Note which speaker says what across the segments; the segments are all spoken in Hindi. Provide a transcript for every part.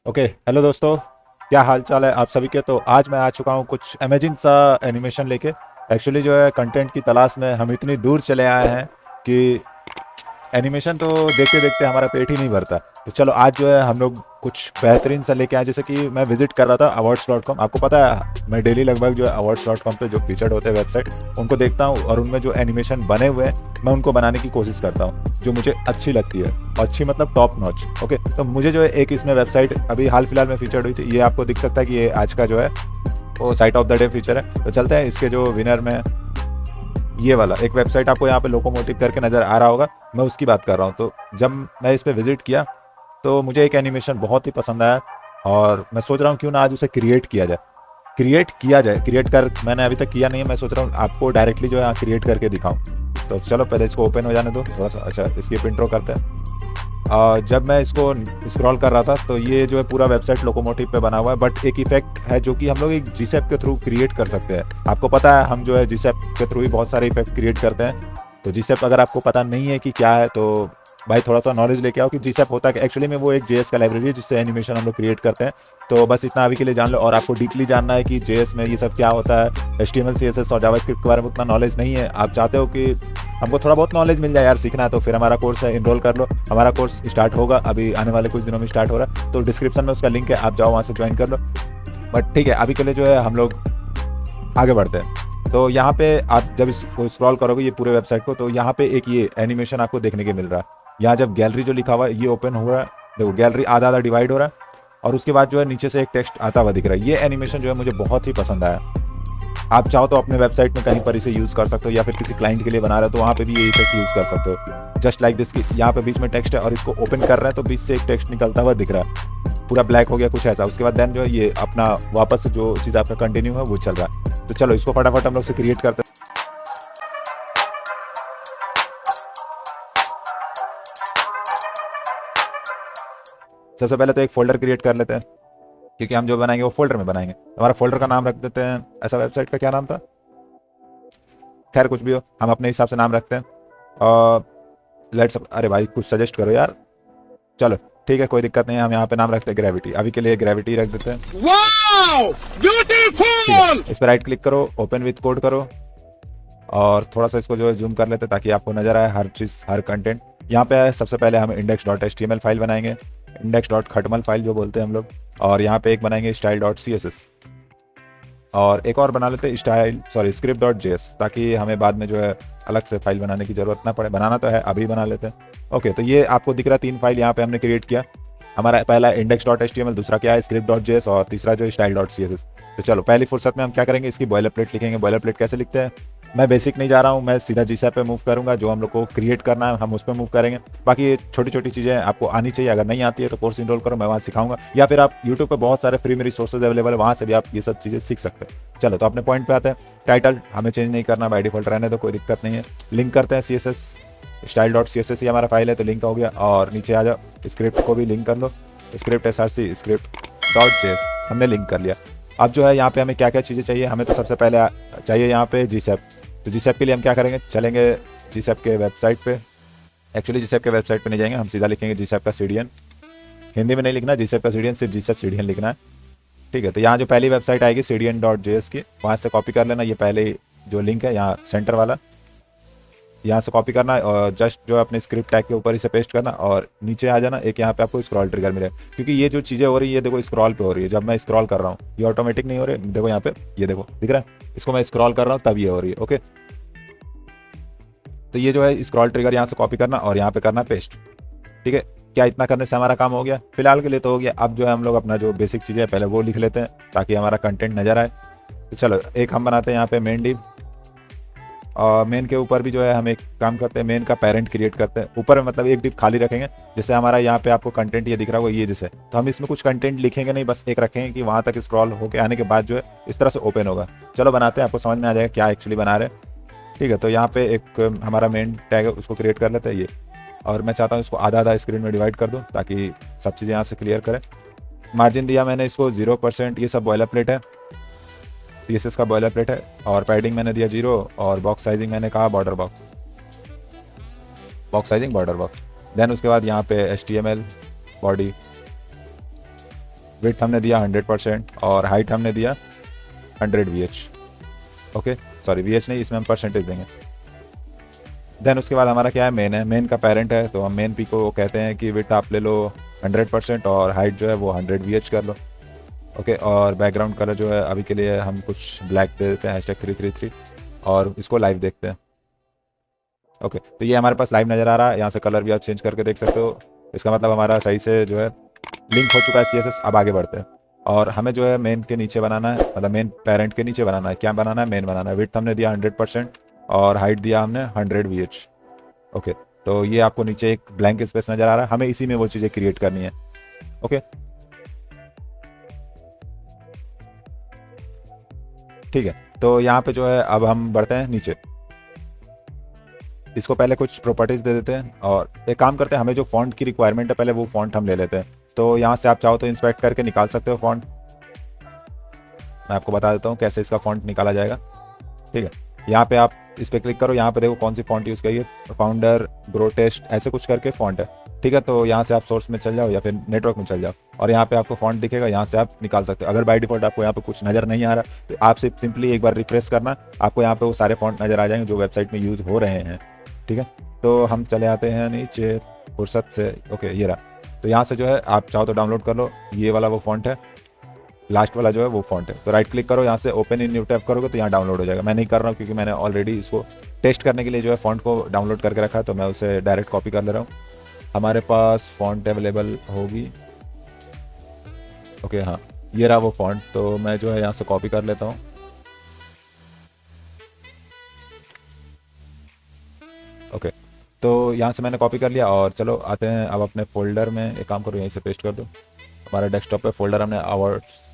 Speaker 1: ओके, हेलो दोस्तों। क्या हाल चाल है आप सभी के। तो आज मैं आ चुका हूँ कुछ अमेजिंग सा एनिमेशन लेके। एक्चुअली जो है कंटेंट की तलाश में हम इतनी दूर चले आए हैं कि एनिमेशन तो देखते देखते हमारा पेट ही नहीं भरता। तो चलो आज जो है हम लोग कुछ बेहतरीन सा लेके आए। जैसे कि मैं विजिट कर रहा था awards.com। आपको पता है मैं डेली लगभग जो है awards.com पे जो फीचर्ड होते हैं वेबसाइट उनको देखता हूँ, और उनमें जो एनिमेशन बने हुए हैं मैं उनको बनाने की कोशिश करता हूँ जो मुझे अच्छी लगती है। अच्छी मतलब टॉप नॉच। ओके, तो मुझे जो है एक इसमें वेबसाइट अभी हाल फिलहाल में फीचर्ड हुई थी। ये आपको दिख सकता है कि ये आज का जो है वो site of the day feature है। तो चलते हैं इसके जो विनर में ये वाला एक वेबसाइट आपको यहाँ पे लोकोमोटिव करके नज़र आ रहा होगा, मैं उसकी बात कर रहा हूँ। तो जब मैं इस पर विजिट किया तो मुझे एक एनिमेशन बहुत ही पसंद आया, और मैं सोच रहा हूँ क्यों ना आज उसे क्रिएट किया जाए। क्रिएट कर मैंने अभी तक किया नहीं है। मैं सोच रहा हूँ आपको डायरेक्टली जो है क्रिएट करके दिखाऊँ। तो चलो पहले इसको ओपन हो जाने दो थोड़ा सा। अच्छा, इसकी इंट्रो करते हैं। जब मैं इसको स्क्रॉल कर रहा था तो ये जो है पूरा वेबसाइट लोकोमोटिव पे बना हुआ है, बट एक इफेक्ट है जो कि हम लोग एक जीसैप के थ्रू क्रिएट कर सकते हैं। आपको पता है हम जो है जीसैप के थ्रू ही बहुत सारे इफेक्ट क्रिएट करते हैं। तो जीसैप अगर आपको पता नहीं है कि क्या है तो भाई थोड़ा सा नॉलेज लेके आओ कि जीसैप होता है। एक्चुअली में वो एक जेएस का लाइब्रेरी है जिससे एनिमेशन हम लोग क्रिएट करते हैं। तो बस इतना अभी के लिए जान लो। और आपको डीपली जानना है कि जेएस में ये सब क्या होता है, एचटीएमएल सीएसएस और जावास्क्रिप्ट के बारे में उतना नॉलेज नहीं है, आप चाहते हो कि हमको थोड़ा बहुत नॉलेज मिल जाए यार, सीखना है, तो फिर हमारा कोर्स है, इनरोल कर लो। हमारा कोर्स स्टार्ट होगा अभी आने वाले कुछ दिनों में स्टार्ट हो रहा है, तो डिस्क्रिप्शन में उसका लिंक है, आप जाओ वहाँ से ज्वाइन कर लो। बट ठीक है, अभी के लिए जो है हम लोग आगे बढ़ते हैं। तो यहाँ पे आप जब इसको स्क्रॉल करोगे ये पूरे वेबसाइट को, तो यहाँ पे एक ये एनिमेशन आपको देखने के मिल रहा है। यहाँ जब गैलरी जो लिखा हुआ है ये ओपन हो रहा है, देखो गैलरी आधा आधा डिवाइड हो रहा है, और उसके बाद जो है नीचे से एक टेक्स्ट आता हुआ दिख रहा है। ये एनिमेशन जो है मुझे बहुत ही पसंद आया। आप चाहो तो अपने वेबसाइट में कहीं पर इसे यूज़ कर सकते हो, या फिर किसी क्लाइंट के लिए बना रहे हो तो वहाँ पे भी ये इफेक्ट यूज़ कर सकते हो। जस्ट लाइक दिस कि यहाँ पे बीच में टेक्स्ट है और इसको ओपन कर रहा है तो बीच से एक टेक्स्ट निकलता हुआ दिख रहा है, पूरा ब्लैक हो गया कुछ ऐसा। उसके बाद देन जो है ये अपना वापस से जो चीज़ आपका कंटिन्यू है वो चल रहा है। तो चलो इसको फटाफट हम लोग से क्रिएट करते हैं। सबसे पहले तो एक फोल्डर क्रिएट कर लेते हैं, क्योंकि हम जो बनाएंगे वो फोल्डर में बनाएंगे। हमारा फोल्डर का नाम रख देते हैं, ऐसा वेबसाइट का क्या नाम था, खैर कुछ भी हो, हम अपने हिसाब से नाम रखते हैं। और लेट्स, अरे भाई कुछ सजेस्ट करो यार। चलो ठीक है, कोई दिक्कत नहीं है, हम यहाँ पे नाम रखते हैं ग्रेविटी। अभी के लिए ग्रेविटी रख देते हैं।
Speaker 2: वाओ
Speaker 1: ठीक है,
Speaker 2: ब्यूटीफुल।
Speaker 1: इस पर राइट क्लिक करो, ओपन विथ कोड करो, और थोड़ा सा इसको जो है जूम कर लेते हैं ताकि आपको नजर आए हर चीज़, हर कंटेंट। यहाँ पे है सबसे पहले हम index.html फाइल बनाएंगे, index.html फाइल जो बोलते हैं हम लोग। और यहाँ पे एक बनाएंगे style.css, और एक और बना लेते हैं script.js, ताकि हमें बाद में जो है अलग से फाइल बनाने की जरूरत ना पड़े। बनाना तो है, अभी बना लेते हैं। ओके, तो ये आपको दिख रहा है 3 फाइल यहाँ पे हमने क्रिएट किया। हमारा पहला index.html, दूसरा क्या है script.js, और तीसरा जो है style.css। तो चलो पहली फुर्सत में हम क्या करेंगे, इसकी बॉयलर प्लेट लिखेंगे। बॉयलर प्लेट कैसे लिखते हैं, मैं बेसिक नहीं जा रहा हूँ, मैं सीधा जीसैप पे मूव करूंगा। जो हम लोग को क्रिएट करना है हम उस पर मूव करेंगे। बाकी ये छोटी छोटी चीज़ें आपको आनी चाहिए, अगर नहीं आती है तो कोर्स इनरोल करो, मैं वहाँ सिखाऊंगा, या फिर आप यूट्यूब पे बहुत सारे फ्री में रिसोर्सेज अवेलेबल है, वहाँ से भी आप ये सब चीज़ें सीख सकते हैं। चलो तो अपने पॉइंट पे आते हैं। टाइटल हमें चेंज नहीं करना, बाय डिफॉल्ट रहने दो, कोई दिक्कत नहीं है। लिंक करते हैं CSS, style.css ही हमारा फाइल है तो लिंक हो गया। और नीचे आ जाओ, स्क्रिप्ट को भी लिंक कर लो, स्क्रिप्ट src script.js हमने लिंक कर लिया। अब जो है यहाँ पे हमें क्या क्या चीज़ें चाहिए, हमें तो सबसे पहले चाहिए यहाँ पे जीसैप। तो जीसैप के लिए हम क्या करेंगे, चलेंगे जीसैप के वेबसाइट पे। एक्चुअली जीसैप के वेबसाइट पे नहीं जाएंगे, हम सीधा लिखेंगे जीसैप का सीडीएन। हिंदी में नहीं लिखना जीसैप का सीडीएन, सिर्फ जीसैप सीडीएन लिखना है। ठीक है, तो यहाँ जो पहली वेबसाइट आएगी cdn.js की, वहाँ से कॉपी कर लेना। ये पहले जो लिंक है यहाँ सेंटर वाला, यहाँ से कॉपी करना है, और जस्ट जो है अपने स्क्रिप्ट टैग के ऊपर इसे पेस्ट करना, और नीचे आ जाना। एक यहाँ पे आपको स्क्रॉल ट्रिगर मिलेगा, क्योंकि ये जो चीज़ें हो रही है ये देखो स्क्रॉल पे हो रही है। जब मैं स्क्रॉल कर रहा हूँ ये ऑटोमेटिक नहीं हो रही, देखो यहाँ पे, ये देखो दिख रहा है, इसको मैं स्क्रॉल कर रहा हूँ तब ये हो रही है। ओके, तो ये जो है स्क्रॉल ट्रिगर यहाँ से कॉपी करना और यहाँ पे करना पेस्ट। ठीक है, क्या इतना करने से हमारा काम हो गया, फिलहाल के लिए तो हो गया। अब जो है हम लोग अपना जो बेसिक चीज़ें पहले वो लिख लेते हैं ताकि हमारा कंटेंट नजर आए। तो चलो एक हम बनाते हैं यहाँ पे मेन डिव, और मेन के ऊपर भी जो है हम एक काम करते हैं, मेन का पेरेंट क्रिएट करते हैं। ऊपर में मतलब एक डिव खाली रखेंगे, जैसे हमारा यहाँ पे आपको कंटेंट ये दिख रहा होगा ये जैसे, तो हम इसमें कुछ कंटेंट लिखेंगे नहीं, बस एक रखेंगे कि वहाँ तक स्क्रॉल होकर आने के बाद जो है इस तरह से ओपन होगा। चलो बनाते हैं, आपको समझ में आ जाएगा क्या एक्चुअली बना रहे हैं। ठीक है, तो यहाँ पे एक हमारा मेन टैग है उसको क्रिएट कर लेते हैं ये, और मैं चाहता हूँ इसको आधा आधा स्क्रीन में डिवाइड कर दूँ ताकि सब चीज़ें यहाँ से क्लियर करें। मार्जिन दिया मैंने इसको 0%, ये सब बॉयलर प्लेट है, CSS का बॉयलर प्लेट है। और पैडिंग मैंने दिया 0, और बॉक्स साइजिंग मैंने कहा border box sizing border box. Then उसके बाद यहाँ पे HTML बॉडी, विड्थ हमने दिया 100% और हाइट हमने दिया 100 VH। ओके सॉरी VH नहीं, इसमें हम परसेंटेज देंगे। देन उसके बाद हमारा क्या है, मेन है, मेन का पेरेंट है, तो हम मेन पी को कहते हैं कि विड्थ आप ले लो 100% और हाइट जो है वो 100 VH कर लो। ओके और बैकग्राउंड कलर जो है अभी के लिए हम कुछ ब्लैक दे देते हैं #333 और इसको लाइव देखते हैं। ओके तो ये हमारे पास लाइव नज़र आ रहा है, यहाँ से कलर भी आप चेंज करके देख सकते हो। इसका मतलब हमारा सही से जो है लिंक हो चुका है CSS। अब आगे बढ़ते हैं और हमें जो है मेन के नीचे बनाना है, मतलब मेन पेरेंट के नीचे बनाना है। क्या बनाना है, मेन बनाना है। विड्थ हमने दिया 100% और हाइट दिया हमने 100 VH। ओके तो ये आपको नीचे एक ब्लैंक स्पेस नज़र आ रहा है, हमें इसी में वो चीज़ें क्रिएट करनी है। ओके ठीक है, तो यहाँ पे जो है अब हम बढ़ते हैं नीचे। इसको पहले कुछ प्रॉपर्टीज दे देते हैं और एक काम करते हैं, हमें जो फॉन्ट की रिक्वायरमेंट है पहले वो फॉन्ट हम ले लेते हैं। तो यहाँ से आप चाहो तो इंस्पेक्ट करके निकाल सकते हो फॉन्ट। मैं आपको बता देता हूँ कैसे इसका फॉन्ट निकाला जाएगा। ठीक है, यहाँ पे आप इस पर क्लिक करो, यहाँ पे देखो कौन सी फॉन्ट यूज़ करिए, फाउंडर, ग्रोटेस्ट, ऐसे कुछ करके फॉन्ट है। ठीक है, तो यहाँ से आप सोर्स में चल जाओ या फिर नेटवर्क में चल जाओ और यहाँ पे आपको फॉन्ट दिखेगा, यहाँ से आप निकाल सकते हो। अगर बाय डिफॉल्ट आपको यहाँ पे कुछ नज़र नहीं आ रहा तो आप सिंपली एक बार रिफ्रेश करना, आपको यहाँ पे वो सारे फॉन्ट नज़र आ जाएंगे जो वेबसाइट में यूज़ हो रहे हैं। ठीक है, तो हम चले आते हैं नीचे फुर्सत से। ओके ये रहा, तो यहाँ से जो है आप चाहो तो डाउनलोड कर लो, ये वाला वो फॉन्ट है, लास्ट वाला जो है वो फॉन्ट है। तो राइट क्लिक करो, यहाँ से ओपन इन न्यू टैब करोगे तो यहाँ डाउनलोड हो जाएगा। मैं नहीं कर रहा हूँ क्योंकि मैंने ऑलरेडी इसको टेस्ट करने के लिए जो है फॉन्ट को डाउनलोड करके रखा है, तो मैं उसे डायरेक्ट कॉपी कर ले रहा हूँ। हमारे पास फॉन्ट अवेलेबल होगी। ओके हाँ ये रहा वो फॉन्ट, तो मैं जो है यहाँ से कॉपी कर लेता हूँ। ओके तो यहाँ से मैंने कॉपी कर लिया और चलो आते हैं अब अपने फोल्डर में। एक काम करो, यहीं से पेस्ट कर दो। हमारे डेस्कटॉप पे फोल्डर हमने अवार्ड्स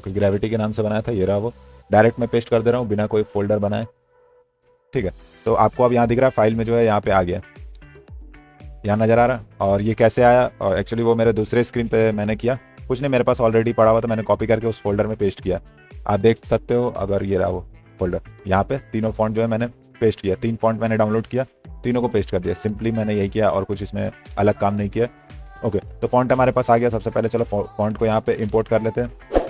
Speaker 1: ग्रेविटी के नाम से बनाया था, ये रहा वो। डायरेक्ट मैं पेस्ट कर दे रहा हूँ बिना कोई फोल्डर बनाए। ठीक है, तो आपको अब यहाँ दिख रहा है फाइल में जो है यहाँ पे आ गया, यहाँ नज़र आ रहा है। और ये कैसे आया, और एक्चुअली वो मेरे दूसरे स्क्रीन पे मैंने किया, कुछ नहीं, मेरे पास ऑलरेडी पड़ा हुआ था, मैंने कॉपी करके उस फोल्डर में पेस्ट किया। आप देख सकते हो, अगर ये रहा वो फोल्डर, यहाँ पे तीनों फॉन्ट जो है मैंने पेस्ट किया, 3 फॉन्ट मैंने डाउनलोड किया, तीनों को पेस्ट कर दिया। सिंपली मैंने यही किया और कुछ इसमें अलग काम नहीं किया। ओके तो फॉन्ट हमारे पास आ गया। सबसे पहले चलो फॉन्ट को यहाँ पे इंपोर्ट कर लेते हैं।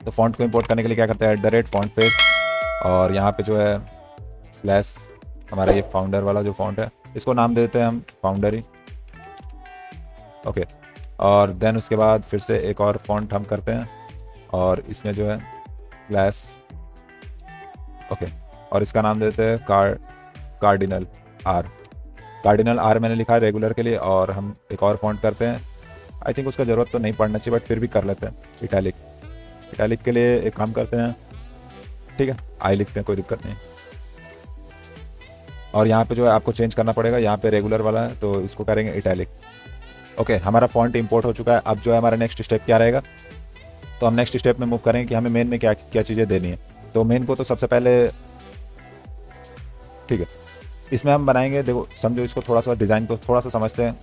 Speaker 1: तो फॉन्ट को इंपोर्ट करने के लिए क्या करते हैं, @font-face और यहाँ पे जो है स्लैश, हमारा ये फाउंडर वाला जो फॉन्ट है इसको नाम दे देते हैं हम फाउंडर ही। ओके और देन उसके बाद फिर से एक और फॉन्ट हम करते हैं और इसमें जो है स्लैश। ओके और इसका नाम देते हैं कार्डिनल आर मैंने लिखा है रेगुलर के लिए। और हम एक और फॉन्ट करते हैं, आई थिंक उसका ज़रूरत तो नहीं पड़ना चाहिए बट फिर भी कर लेते हैं, इटैलिक के लिए एक काम करते हैं। ठीक है, आई लिखते हैं, कोई दिक्कत नहीं। और यहाँ पे जो है आपको चेंज करना पड़ेगा, यहाँ पे रेगुलर वाला है तो इसको करेंगे इटैलिक। ओके हमारा फॉन्ट इंपोर्ट हो चुका है। अब जो है हमारा नेक्स्ट स्टेप क्या रहेगा, तो हम नेक्स्ट स्टेप में मूव करेंगे कि हमें मेन में क्या क्या चीज़ें देनी है। तो मेन को तो सबसे पहले, ठीक है, इसमें हम बनाएंगे, देखो समझो इसको थोड़ा सा, डिज़ाइन को थोड़ा सा समझते हैं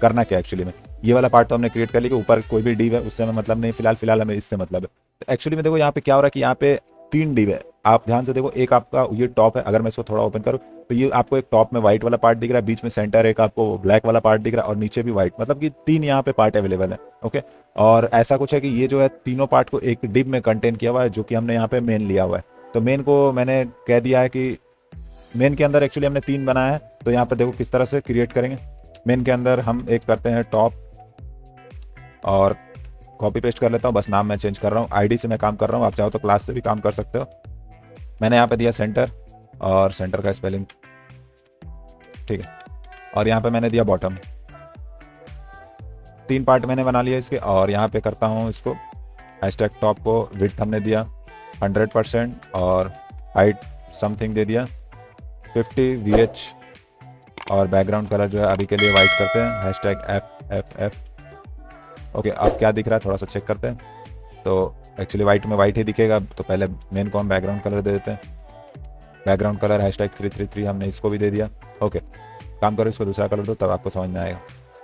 Speaker 1: करना क्या एक्चुअली में। ये वाला पार्ट तो हमने क्रिएट कर लिया कि ऊपर कोई भी डिव है उससे हमें मतलब नहीं, फिलहाल हमें इससे मतलब है। तो एक्चुअली में देखो यहाँ पे क्या हो रहा है कि यहाँ पे 3 डिव है, आप ध्यान से देखो। एक आपका ये टॉप है, अगर मैं इसको थोड़ा ओपन करूँ तो ये आपको एक टॉप में व्हाइट वाला पार्ट दिख रहा है, बीच में सेंटर एक आपको ब्लैक वाला पार्ट दिख रहा है और नीचे भी व्हाइट, मतलब कि 3 यहाँ पे पार्ट अवेलेबल है। ओके और ऐसा कुछ है कि ये जो है तीनों पार्ट को एक डिव में कंटेन किया हुआ है, जो कि हमने यहाँ पे मेन लिया हुआ है। तो मेन को मैंने कह दिया है कि मेन के अंदर एक्चुअली हमने 3 बनाया है। तो यहाँ पे देखो किस तरह से क्रिएट करेंगे। मेन के अंदर हम एक करते हैं टॉप और कॉपी पेस्ट कर लेता हूँ, बस नाम मैं चेंज कर रहा हूँ, आईडी से मैं काम कर रहा हूँ, आप चाहो तो क्लास से भी काम कर सकते हो। मैंने यहाँ पे दिया सेंटर और सेंटर का स्पेलिंग, ठीक है, और यहाँ पे मैंने दिया बॉटम। 3 पार्ट मैंने बना लिया इसके। और यहाँ पे करता हूँ इसको हैशटैग टॉप को विड्थ हमने दिया 100% और हाइट समथिंग दे दिया 50 VH और बैकग्राउंड कलर जो है अभी के लिए वाइट करते हैं, हैशटैग FFF। ओके अब क्या दिख रहा है थोड़ा सा चेक करते हैं। तो एक्चुअली वाइट में वाइट ही दिखेगा, तो पहले मेन को हम बैकग्राउंड कलर दे देते हैं। बैकग्राउंड कलर हैशटैग 333 हमने इसको भी दे दिया। ओके काम करो, इसको दूसरा कलर दो तब आपको समझ में आएगा।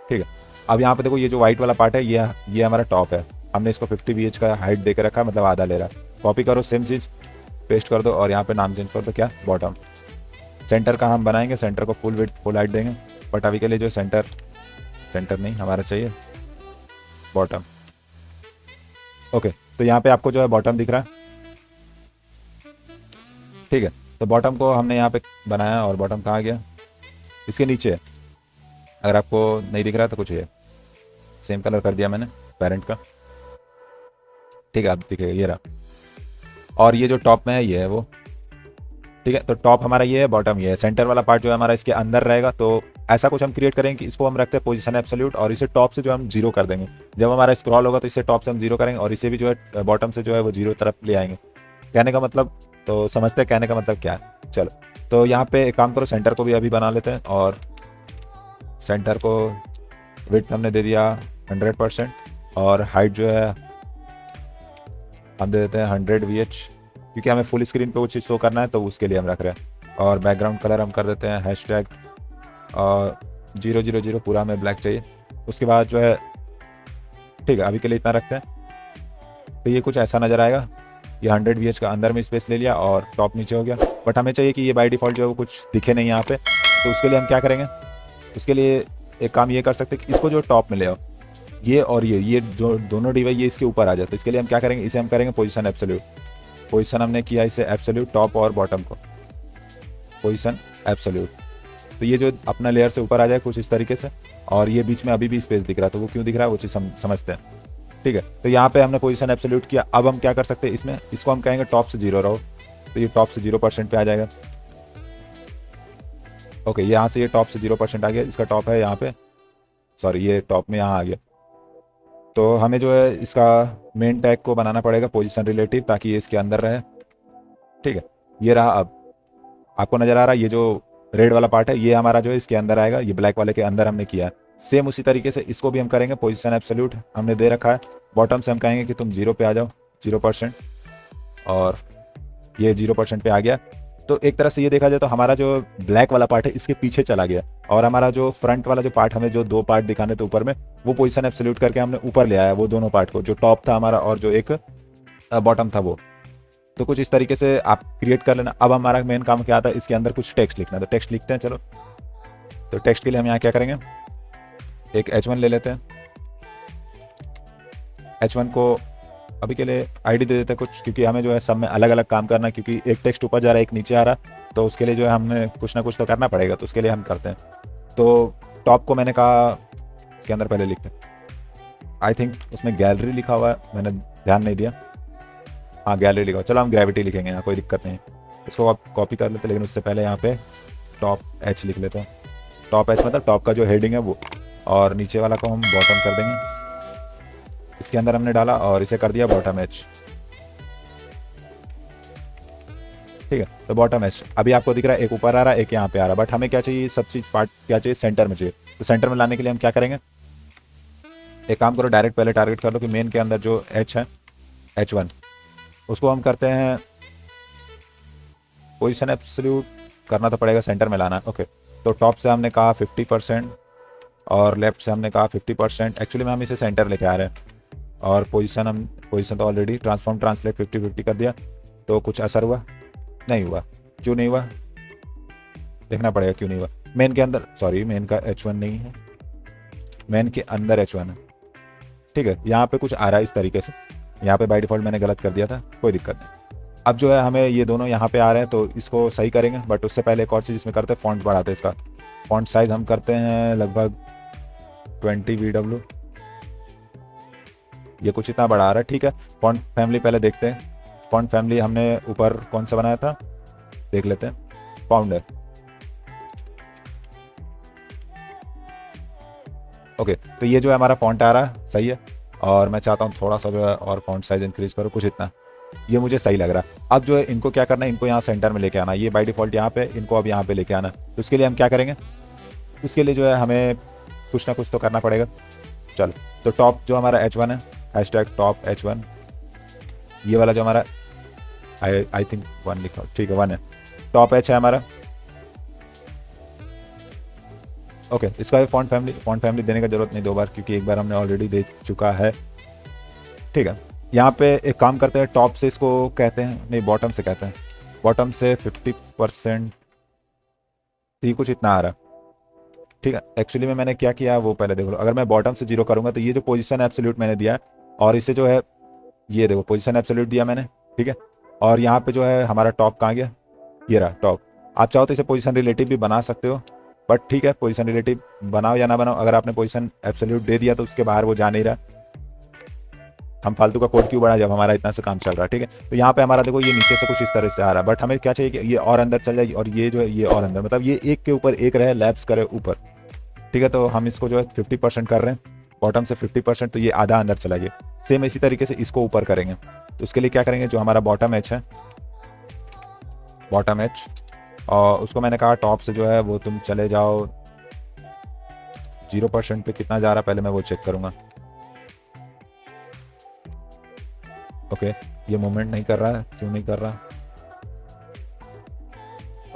Speaker 1: ठीक है, अब यहाँ पे देखो ये जो व्हाइट वाला पार्ट है ये हमारा टॉप है, हमने इसको 50 VH का हाइट दे के रखा है, मतलब आधा ले रहा है। कॉपी करो सेम चीज़, पेस्ट कर दो और यहाँ पे नाम चेंज कर दो, क्या, बॉटम। सेंटर का हम बनाएंगे, सेंटर को फुल विड्थ फुल हाइट देंगे, बट अभी के लिए जो सेंटर नहीं हमारा चाहिए बॉटम। ओके, तो यहाँ पे आपको जो है बॉटम दिख रहा है, ठीक है। तो बॉटम को हमने यहाँ पे बनाया और बॉटम कहाँ गया, इसके नीचे है। अगर आपको नहीं दिख रहा तो कुछ है, सेम कलर कर दिया मैंने पेरेंट का, ठीक है। अब दिखेगा, ये रहा। और ये जो टॉप में है ये है वो, ठीक है। तो टॉप हमारा ये है, बॉटम ये है, सेंटर वाला पार्ट जो है हमारा इसके अंदर रहेगा। तो ऐसा कुछ हम क्रिएट करेंगे कि इसको हम रखते हैं पोजीशन एब्सोल्यूट, और इसे टॉप से जो हम जीरो कर देंगे। जब हमारा स्क्रॉल होगा तो इसे टॉप से हम जीरो करेंगे, और इसे भी जो है बॉटम से जो है वो जीरो तरफ ले आएंगे। कहने का मतलब तो समझते हैं कहने का मतलब क्या है। चलो, तो यहाँ पे एक काम करो, सेंटर को भी अभी बना लेते हैं, और सेंटर को विड्थ हमने दे दिया 100%, और हाइट जो है हम दे देते हैं 100 VH, क्योंकि हमें फुल स्क्रीन पे वो चीज़ शो करना है, तो उसके लिए हम रख रहे हैं। और बैकग्राउंड कलर हम कर देते हैं हैशटैग और 000, पूरा हमें ब्लैक चाहिए। उसके बाद जो है, ठीक है, अभी के लिए इतना रखते हैं। तो ये कुछ ऐसा नज़र आएगा। ये 100 VH का अंदर में स्पेस ले लिया और टॉप नीचे हो गया। बट हमें चाहिए कि ये बाय डिफ़ॉल्ट जो है वो कुछ दिखे नहीं यहाँ पे। तो उसके लिए हम क्या करेंगे, उसके लिए एक काम ये कर सकते हैं कि इसको जो टॉप में ले आओ, ये और ये जो दोनों डिवाइस ये इसके ऊपर आ जाते हैं। इसके लिए हम क्या करेंगे, इसे हम करेंगे पोजीशन एब्सोल्यूट। पोजीशन हमने किया इसे एब्सोल्यूट, टॉप और बॉटम को पोजीशन एब्सोल्यूट। तो ये जो अपना लेयर से ऊपर आ जाए कुछ इस तरीके से, और ये बीच में अभी भी स्पेस दिख रहा है, तो वो क्यों दिख रहा है वो चीज़ समझते हैं, ठीक है। तो यहाँ पे हमने पोजीशन एब्सोल्यूट किया। अब हम क्या कर सकते हैं इसमें, इसको हम कहेंगे टॉप से जीरो रहो, तो ये टॉप से 0% पे आ जाएगा। ओके, यहाँ से ये टॉप से 0% आ गया, इसका टॉप है यहाँ पे, सॉरी ये टॉप में यहाँ आ गया। तो हमें जो है इसका मेन टैग को बनाना पड़ेगा पोजीशन रिलेटिव, ताकि ये इसके अंदर रहे, ठीक है। ये रहा। अब आपको नज़र आ रहा है ये जो रेड वाला पार्ट है ये हमारा जो है इसके अंदर आएगा, ये ब्लैक वाले के अंदर हमने किया है। सेम उसी तरीके से इसको भी हम करेंगे, पोजीशन एब्सोल्यूट हमने दे रखा है। बॉटम से हम कहेंगे कि तुम 0 पे आ जाओ, 0%, और ये 0% पे आ गया। तो एक तरह से ये देखा जाए तो हमारा जो ब्लैक वाला पार्ट है इसके पीछे चला गया, और हमारा जो फ्रंट वाला जो पार्ट, हमें जो दो पार्ट दिखाने थे ऊपर में, वो पोजीशन एब्सोल्यूट करके हमने ऊपर ले आया वो दोनों पार्ट को, जो टॉप था हमारा और जो एक बॉटम था वो। तो कुछ इस तरीके से आप क्रिएट कर लेना। अब हमारा मेन काम क्या आता है, इसके अंदर कुछ टेक्स्ट लिखना। तो टेक्स्ट लिखते हैं, चलो। तो टेक्स्ट के लिए हम यहाँ क्या करेंगे, एक H1 ले लेते हैं। H1 को अभी के लिए आईडी दे देते हैं कुछ, क्योंकि हमें जो है सब में अलग अलग काम करना है, क्योंकि एक टेक्स्ट ऊपर जा रहा है एक नीचे आ रहा है, तो उसके लिए जो है हमें कुछ ना कुछ तो करना पड़ेगा, तो उसके लिए हम करते हैं। तो टॉप को मैंने कहा इसके अंदर पहले लिखते हैं, आई थिंक उसमें गैलरी लिखा हुआ है, मैंने ध्यान नहीं दिया, हाँ गैलरी लिखा हुआ। चलो हम ग्रेविटी लिखेंगे, यहाँ कोई दिक्कत नहीं। इसको आप कॉपी कर लेते, लेकिन उससे पहले यहाँ पे टॉप H लिख लेते हैं। टॉप H मतलब टॉप का जो हेडिंग है वो, और नीचे वाला को हम बॉटम कर देंगे। इसके अंदर हमने डाला और इसे कर दिया बॉटम H, ठीक है। तो बॉटम H अभी आपको दिख रहा है, एक ऊपर आ रहा है एक यहाँ पे आ रहा है, बट हमें क्या चाहिए, सब चीज़ पार्ट क्या चाहिए, सेंटर में चाहिए। तो सेंटर में लाने के लिए हम क्या करेंगे, एक काम करो, डायरेक्ट पहले टारगेट कर लो कि मेन के अंदर जो H है, H1, उसको हम करते हैं पोजीशन एब्सोल्यूट करना तो पड़ेगा, सेंटर में लाना है। ओके, तो टॉप से हमने कहा 50% और लेफ्ट से हमने कहा 50%। एक्चुअली में हम इसे सेंटर लेके आ रहे हैं, और पोजीशन तो ऑलरेडी ट्रांसफॉर्म ट्रांसलेट 50-50 कर दिया। तो कुछ असर हुआ नहीं हुआ, क्यों नहीं हुआ देखना पड़ेगा, क्यों नहीं हुआ। मेन के अंदर, सॉरी मेन का H1 नहीं है, मेन के अंदर H1 है, ठीक है। यहाँ पे कुछ आ रहा है इस तरीके से, यहाँ पे बाय डिफॉल्ट मैंने गलत कर दिया था, कोई दिक्कत नहीं। अब जो है हमें ये दोनों यहाँ पे आ रहे हैं, तो इसको सही करेंगे। बट उससे पहले एक और चीज़ इसमें करते हैं, फॉन्ट बढ़ाते हैं इसका। फॉन्ट साइज हम करते हैं लगभग 20 VW, ये कुछ इतना बड़ा आ रहा है, ठीक है। फॉन्ट फैमिली पहले देखते हैं, फॉन्ट फैमिली हमने ऊपर कौन सा बनाया था देख लेते हैं, फाउंडर। ओके, तो ये जो है हमारा फॉन्ट आ रहा है, सही है। और मैं चाहता हूँ थोड़ा सा जो है और फॉन्ट साइज इंक्रीज करो, कुछ इतना, ये मुझे सही लग रहा है। अब जो है इनको क्या करना है, इनको यहाँ सेंटर में लेके आना, ये बाय डिफॉल्ट यहाँ पे, इनको अब यहाँ पे लेके आना। तो उसके लिए हम क्या करेंगे, उसके लिए जो है हमें कुछ ना कुछ तो करना पड़ेगा। चलो, तो टॉप जो हमारा H1 है, हैशटैग टॉप H1, ये वाला जो हमारा आई थिंक 1 लिखा, ठीक है 1 है, टॉप H है हमारा। ओके, इसका भी फॉन्ट फैमिली देने का जरूरत नहीं दो बार, क्योंकि एक बार हमने ऑलरेडी दे चुका है, ठीक है। यहाँ पे एक काम करते हैं, टॉप से इसको कहते हैं, नहीं बॉटम से कहते हैं, बॉटम से 50%, तो ये कुछ इतना आ रहा है, ठीक है। एक्चुअली में मैंने क्या किया वो पहले देख लो। अगर मैं बॉटम से 0 करूँगा तो ये जो पोजीशन एब्सोल्यूट मैंने दिया है, और इसे जो है ये देखो पोजीशन एब्सोल्यूट दिया मैंने, ठीक है। और यहाँ पे जो है हमारा टॉप कहाँ गया, ये रहा टॉप। आप चाहो तो इसे पोजीशन रिलेटिव भी बना सकते हो, बट ठीक है पोजीशन रिलेटिव बनाओ या ना बनाओ, अगर आपने पोजीशन एब्सोल्यूट दे दिया तो उसके बाहर वो जा नहीं रहा। हम फालतू का कोड क्यों बढ़ा जब हमारा इतना सा काम चल रहा है, ठीक है। तो यहाँ पे हमारा देखो ये नीचे से कुछ इस तरह से आ रहा है, बट हमें क्या चाहिए कि ये और अंदर चल जाए और ये जो है ये और अंदर, मतलब ये एक के ऊपर एक रहे, लैब्स करे ऊपर, ठीक है। तो हम इसको जो है 50% कर रहे हैं, बॉटम से 50%, तो ये आधा अंदर चला गया। सेम इसी तरीके से इसको ऊपर करेंगे, तो उसके लिए क्या करेंगे, जो हमारा बॉटम एच है, बॉटम एच, और उसको मैंने कहा टॉप से जो है वो तुम चले जाओ 0% पे कितना जा रहा है, पहले मैं वो चेक करूंगा। ओके ये मूवमेंट नहीं कर रहा है, क्यों नहीं कर रहा,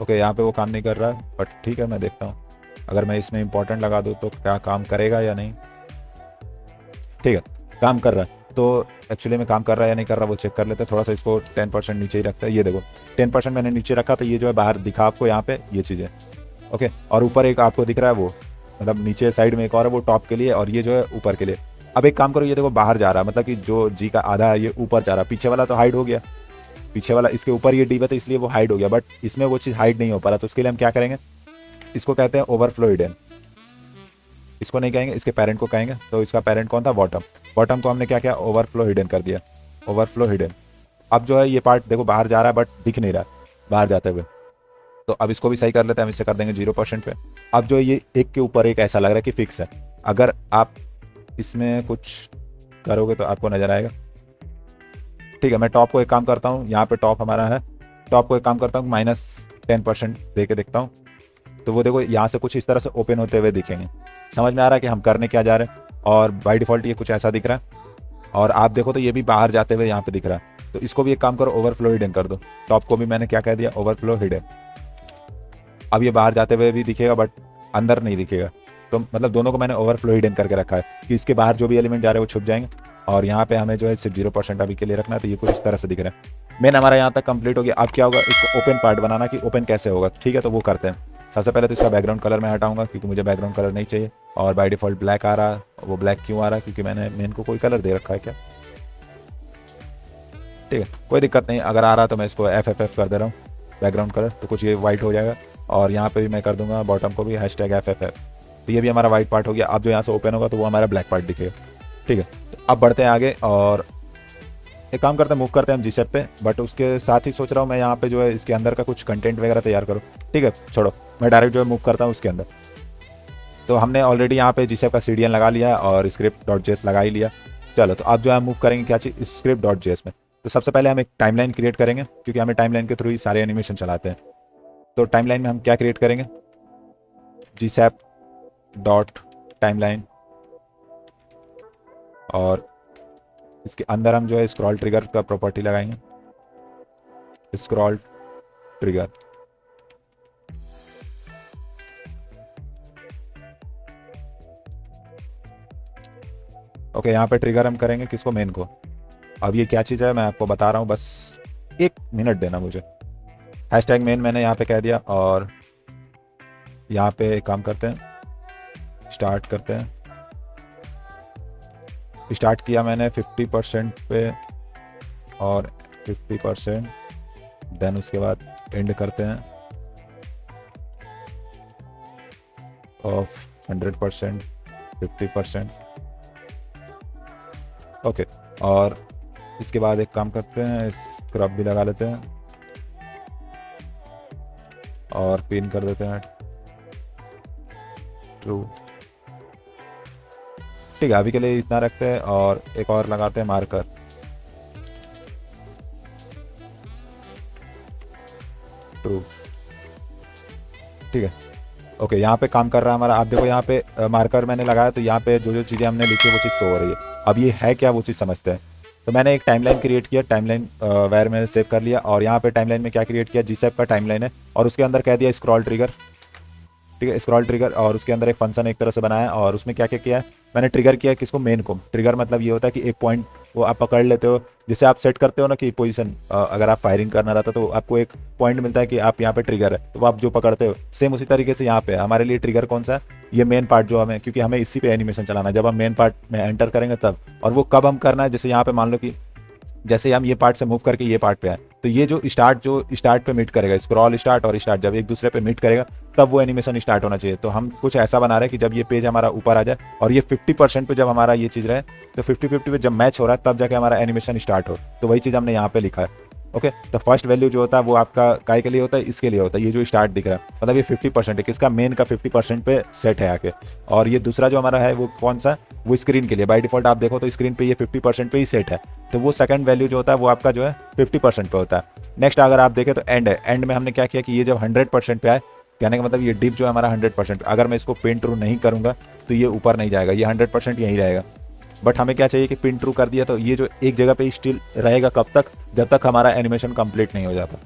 Speaker 1: ओके यहाँ पे वो काम नहीं कर रहा है, बट ठीक है मैं देखता हूँ। अगर मैं इसमें इंपॉर्टेंट लगा दूँ तो क्या काम करेगा या नहीं, ठीक है काम कर रहा है। तो एक्चुअली में काम कर रहा है या नहीं कर रहा वो चेक कर लेते हैं। थोड़ा सा इसको 10% नीचे ही रखता है, ये देखो 10% मैंने नीचे रखा, तो ये जो है बाहर दिखा आपको यहाँ पे ये चीज़ें, ओके। और ऊपर एक आपको दिख रहा है वो, मतलब नीचे साइड में एक और है वो टॉप के लिए, और ये जो है ऊपर के लिए। अब एक काम करो, ये देखो बाहर जा रहा है, मतलब कि जो जी का आधा है ये ऊपर जा रहा है, पीछे वाला तो हाइड हो गया, पीछे वाला इसके ऊपर ये डी है तो इसलिए वो हाइड हो गया, बट इसमें वो चीज़ हाइड नहीं हो पा रहा। तो उसके लिए हम क्या करेंगे, इसको कहते हैं ओवरफ्लो हिडन, इसको नहीं कहेंगे, इसके पेरेंट को कहेंगे। तो इसका पेरेंट कौन था, बॉटम, बॉटम को हमने क्या किया, ओवरफ्लो हिडन कर दिया, ओवरफ्लो हिडन। अब जो है ये पार्ट देखो बाहर जा रहा है बट दिख नहीं रहा बाहर जाते हुए, तो अब इसको भी सही कर लेते हैं, हम इससे कर देंगे 0% पे। अब जो ये एक के ऊपर एक ऐसा लग रहा है कि फिक्स है, अगर आप इसमें कुछ करोगे तो आपको नजर आएगा, ठीक है। मैं टॉप को एक काम करता हूँ, यहाँ पे टॉप हमारा है, टॉप को एक काम करता हूँ -10% दे के देखता हूँ, तो वो देखो यहाँ से कुछ इस तरह से ओपन होते हुए दिखेंगे। समझ में आ रहा है कि हम करने क्या जा रहे हैं, और बाय डिफॉल्ट ये कुछ ऐसा दिख रहा है, और आप देखो तो ये भी बाहर जाते हुए यहाँ पे दिख रहा है। तो इसको भी एक काम करो, ओवरफ्लो हिडन कर दो, टॉप को भी मैंने क्या कह दिया, ओवरफ्लो हिडन। अब ये बाहर जाते हुए भी दिखेगा बट अंदर नहीं दिखेगा, तो मतलब दोनों को मैंने ओवरफ्लो हिडन करके रखा है कि इसके बाहर जो भी एलिमेंट जा रहे हैं वो छुप जाएंगे। और यहाँ पे हमें जो है सिर्फ 0% अभी के लिए रखना है, तो ये कुछ इस तरह से दिख रहा है। मेन हमारा यहाँ तक कंप्लीट हो गया। अब क्या होगा, इसको ओपन पार्ट बनाना, कि ओपन कैसे होगा, ठीक है। तो वो करते हैं। सबसे पहले तो इसका बैकग्राउंड कलर मैं हटाऊंगा, क्योंकि मुझे बैकग्राउंड कलर नहीं चाहिए, और बाय डिफॉल्ट ब्लैक आ रहा है। वो ब्लैक क्यों आ रहा है, क्योंकि मैंने मेन को कोई कलर दे रखा है क्या, ठीक है कोई दिक्कत नहीं। अगर आ रहा तो मैं इसको FFF कर दे रहा हूँ बैकग्राउंड कलर, तो कुछ ये वाइट हो जाएगा। और यहाँ पे भी मैं कर दूंगा बॉटम को भी #FFF, तो ये भी हमारा वाइट पार्ट हो गया। अब जो यहाँ से ओपन होगा तो वो हमारा ब्लैक पार्ट दिखेगा, ठीक है। तो अब बढ़ते हैं आगे, और एक काम करते हैं, मूव करते हैं हम जीसेप पे, बट उसके साथ ही सोच रहा हूँ मैं यहाँ पे जो है इसके अंदर का कुछ कंटेंट वगैरह तैयार करूँ, ठीक है। छोड़ो, मैं डायरेक्ट जो है मूव करता हूँ उसके अंदर। तो हमने ऑलरेडी यहाँ पे जीसेप का CDN लगा लिया है और script.js लगा ही लिया। चलो तो अब जो है मूव करेंगे क्या चीज़, script.js में। तो सबसे पहले हम एक टाइमलाइन क्रिएट करेंगे, क्योंकि हमें टाइमलाइन के थ्रू ही सारे एनिमेशन चलाते हैं। तो टाइमलाइन में हम क्या क्रिएट करेंगे, gsap.timeline, और इसके अंदर हम जो है स्क्रॉल ट्रिगर का प्रॉपर्टी लगाएंगे, स्क्रॉल ट्रिगर। ओके यहाँ पे ट्रिगर हम करेंगे किसको, मेन को। अब ये क्या चीज़ है मैं आपको बता रहा हूँ, बस 1 मिनट देना मुझे। #मेन मैंने यहाँ पे कह दिया, और यहाँ पे एक काम करते हैं, स्टार्ट करते हैं। स्टार्ट किया मैंने 50% पे और 50%, देन उसके बाद एंड करते हैं ऑफ 100%, 50%, ओके। और इसके बाद एक काम करते हैं, स्क्रब भी लगा लेते हैं और पिन कर देते हैं ट्रू, ठीक है। अभी के लिए इतना रखते हैं, और एक और लगाते हैं मार्कर, ट्रू, ठीक है। ओके यहाँ पे काम कर रहा है हमारा। आप देखो यहाँ पे मार्कर मैंने लगाया, तो यहाँ पे जो जो चीज़ें हमने लिखी वो चीज़ शो हो रही है। अब ये है क्या वो चीज़ समझते हैं। तो मैंने एक टाइमलाइन क्रिएट किया, टाइमलाइन वायर में सेव कर लिया, और यहाँ पे टाइमलाइन में क्या क्रिएट किया, जीसेप का टाइमलाइन है, और उसके अंदर कह दिया स्क्रॉल ट्रिगर, ठीक है, स्क्रॉल ट्रिगर। और उसके अंदर एक फंक्शन एक तरह से बनाया, और उसमें क्या क्या किया है, मैंने ट्रिगर किया किसको, मेन को। ट्रिगर मतलब ये होता है कि एक पॉइंट वो आप पकड़ लेते हो, जिसे आप सेट करते हो ना कि पोजीशन, अगर आप फायरिंग करना रहता तो आपको एक पॉइंट मिलता है कि आप यहाँ पे ट्रिगर है, तो आप जो पकड़ते हो। सेम उसी तरीके से यहाँ पे हमारे लिए ट्रिगर कौन सा है, ये मेन पार्ट जो हमें, क्योंकि हमें इसी पे एनिमेशन चलाना है, जब हम मेन पार्ट में एंटर करेंगे तब। और वो कब हम करना है, जैसे यहाँ पे मान लो कि जैसे हम ये पार्ट से मूव करके ये पार्ट पे आए, तो ये जो स्टार्ट पे मीट करेगा, स्क्रॉल स्टार्ट और स्टार्ट जब एक दूसरे पे मीट करेगा तब वो एनिमेशन स्टार्ट होना चाहिए। तो हम कुछ ऐसा बना रहे हैं कि जब ये पेज हमारा ऊपर आ जाए और ये 50% पे जब हमारा ये चीज़ रहे, तो 50-50 पे जब मैच हो रहा है तब जाके हमारा एनिमेशन स्टार्ट हो। तो वही चीज़ हमने यहाँ पे लिखा है। ओके, तो फर्स्ट वैल्यू जो होता है वो आपका काय के लिए होता है, इसके लिए होता है। ये जो स्टार्ट दिख रहा है मतलब ये 50% है, किसका, मेन का 50% पे सेट है आके। और ये दूसरा जो हमारा है वो कौन सा, वो स्क्रीन के लिए। बाय डिफॉल्ट आप देखो तो स्क्रीन पे ये 50% पे ही सेट है, तो वो सेकंड वैल्यू जो होता है वो आपका जो है 50% पे होता है। नेक्स्ट अगर आप देखें तो एंड है, एंड में हमने क्या किया कि ये जब 100% पे आए, कहने का मतलब ये डिप जो है हमारा 100%, अगर मैं इसको पिन ट्रू नहीं करूँगा तो ये ऊपर नहीं जाएगा, ये 100% यहीं रहेगा। बट हमें क्या चाहिए कि पिन ट्रू कर दिया तो ये जो एक जगह पे स्टिल रहेगा कब तक, जब तक हमारा एनिमेशन कंप्लीट नहीं हो जाता।